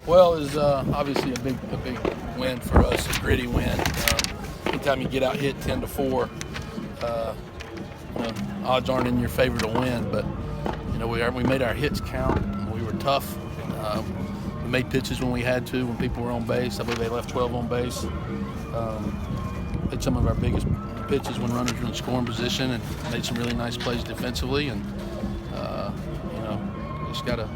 Well, it's obviously a big win for us, a gritty win. Anytime you get out hit 10-4, odds aren't in your favor to win. But we made our hits count. We were tough. We made pitches when we had to, when people were on base. I believe they left 12 on base. Hit some of our biggest pitches when runners were in scoring position, and made some really nice plays defensively. And just got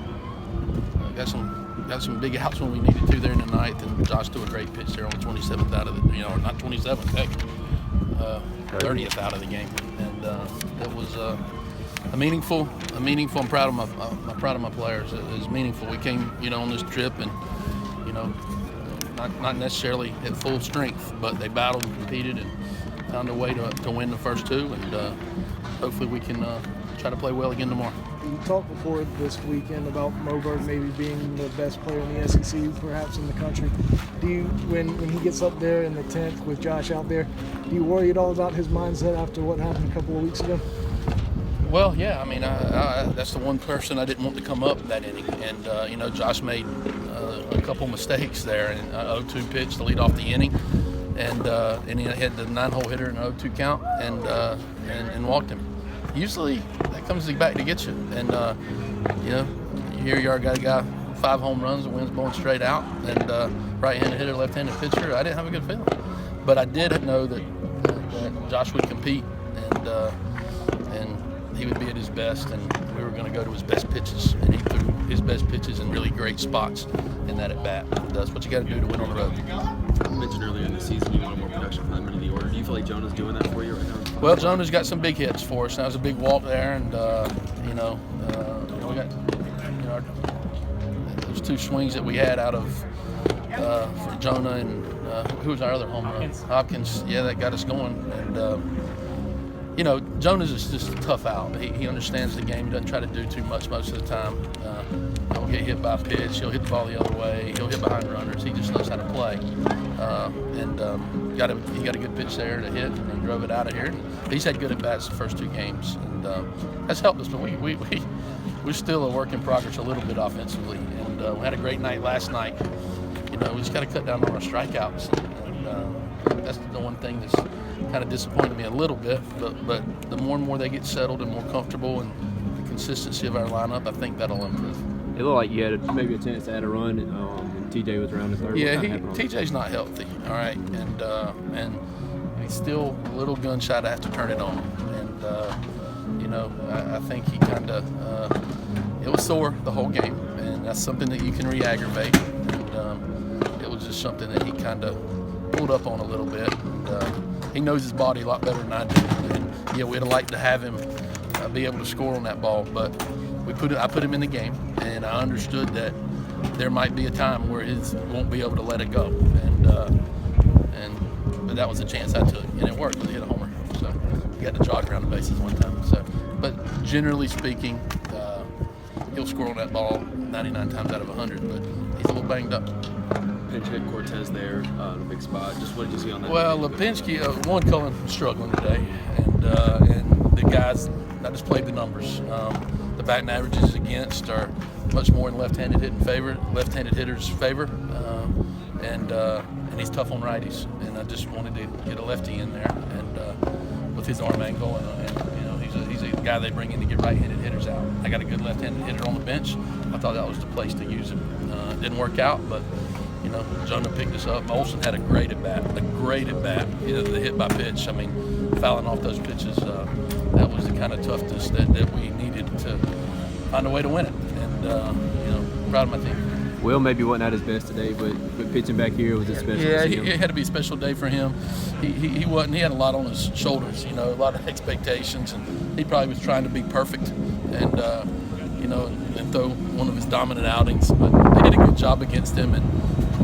some big outs when we needed to there in the ninth, and Josh threw a great pitch there on the 27th out of the, or not 27th, heck, 30th out of the game, and it was a meaningful. I'm proud of my players. It was meaningful. We came, on this trip, and not necessarily at full strength, but they battled and competed and found a way to win the first two, and hopefully we can try to play well again tomorrow. You talked before this weekend about Moberg maybe being the best player in the SEC, perhaps in the country. Do you, when he gets up there in the 10th with Josh out there, do you worry at all about his mindset after what happened a couple of weeks ago? Well, yeah. I mean, that's the one person I didn't want to come up that inning, and Josh made a couple mistakes there, and 0-2 pitch to lead off the inning, and he had the 9-hole hitter and 0-2 count, and walked him. Usually that comes back to get you, and here you are, got a guy 5 home runs, the wind's blowing straight out, and right-handed hitter, left-handed pitcher. I didn't have a good feeling, but I did know that Josh would compete, and he would be at his best, and we were going to go to his best pitches, and he threw his best pitches in really great spots in that at bat. That's what you got to do to win on the road. You mentioned earlier in the season you wanted more production from that the order. Do you feel like Jonah's doing that for you right now? Well, Jonah's got some big hits for us. That was a big walk there, and we got those 2 swings that we had out of for Jonah and who was our other home run? Hopkins. Yeah, that got us going, and. Jonas is just a tough out. He understands the game. He doesn't try to do too much most of the time. He'll get hit by a pitch. He'll hit the ball the other way. He'll hit behind runners. He just knows how to play. He got a good pitch there to hit, and drove it out of here. He's had good at-bats the first 2 games, and that's helped us. But we're still a work in progress a little bit offensively. And we had a great night last night. We just got to cut down on our strikeouts. And that's the one thing that's kind of disappointed me a little bit, but the more and more they get settled and more comfortable, and the consistency of our lineup, I think that'll improve. It looked like you had maybe a chance to add a run, and TJ was around the third. Yeah, TJ's not healthy, all right, and he's still a little gun shy to have to turn it on, and I think he kind of it was sore the whole game, and that's something that you can re-aggravate, and it was just something that he kind of pulled up on a little bit. He knows his body a lot better than I do, and we'd have liked to have him be able to score on that ball, but I put him in the game, and I understood that there might be a time where he won't be able to let it go, but that was a chance I took, and it worked. He hit a homer, so he got to jog around the bases one time. So, but generally speaking, he'll score on that ball 99 times out of 100, but he's a little banged up. Pinch hit Cortez there in a big spot. Just what did you see on that? Well, Lipinski, one, Cullen was struggling today, and the guys, I just played the numbers. The batting averages against are much more in left-handed hitters' favor, and he's tough on righties. And I just wanted to get a lefty in there, and with his arm angle, and he's a guy they bring in to get right-handed hitters out. I got a good left-handed hitter on the bench. I thought that was the place to use him. It didn't work out, but. Jonah picked us up. Olsen had a great at bat. The hit by pitch. I mean, fouling off those pitches, that was the kind of toughness that we needed to find a way to win it. And, proud of my team. Will maybe wasn't at his best today, but pitching back here was a special. Yeah, it had to be a special day for him. He wasn't. He had a lot on his shoulders, a lot of expectations, and he probably was trying to be perfect and throw one of his dominant outings. But they did a good job against him, and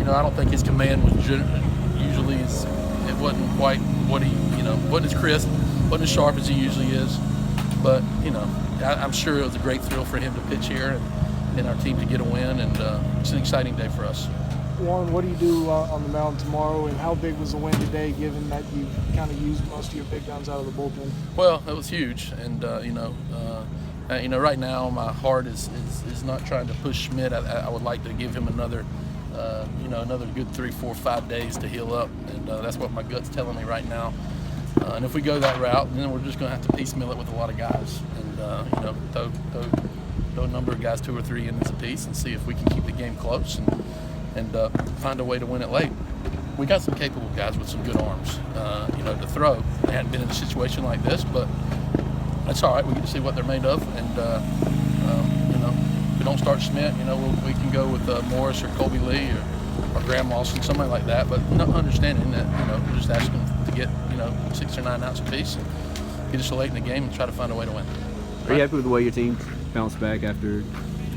I don't think his command was usually it wasn't quite what he wasn't as crisp, wasn't as sharp as he usually is. But I'm sure it was a great thrill for him to pitch here and our team to get a win, and it's an exciting day for us. Warren, what do you do on the mound tomorrow, and how big was the win today, given that you kind of used most of your big guns out of the bullpen? Well, it was huge, and right now my heart is not trying to push Schmidt. I would like to give him another another good 3, 4, 5 days to heal up, and that's what my gut's telling me right now. And if we go that route, then we're just going to have to piecemeal it with a lot of guys, and throw a number of guys 2 or 3 innings apiece, and see if we can keep the game close and find a way to win it late. We got some capable guys with some good arms, to throw. They hadn't been in a situation like this, but that's all right. We get to see what they're made of, and if we don't start Schmidt, we can go with Morris or Colby Lee or Graham Lawson, somebody like that. But understanding that we're just asking to get 6 or 9 outs apiece and get us late in the game and try to find a way to win. Are you happy with the way your team bounced back after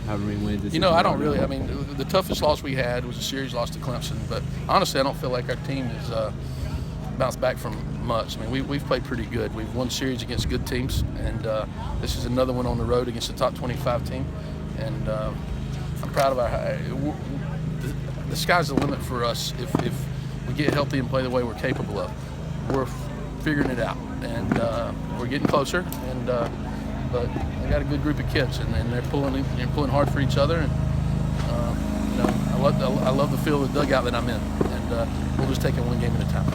however many wins? I don't really. I mean, the toughest loss we had was a series loss to Clemson. But honestly, I don't feel like our team has bounced back from much. I mean, we've played pretty good. We've won series against good teams, and this is another one on the road against a top 25 team. And I'm proud of the sky's the limit for us if we get healthy and play the way we're capable of. We're figuring it out, and we're getting closer. And but they got a good group of kids, and they're pulling hard for each other. And I love the feel of the dugout that I'm in, and we'll just take it one game at a time.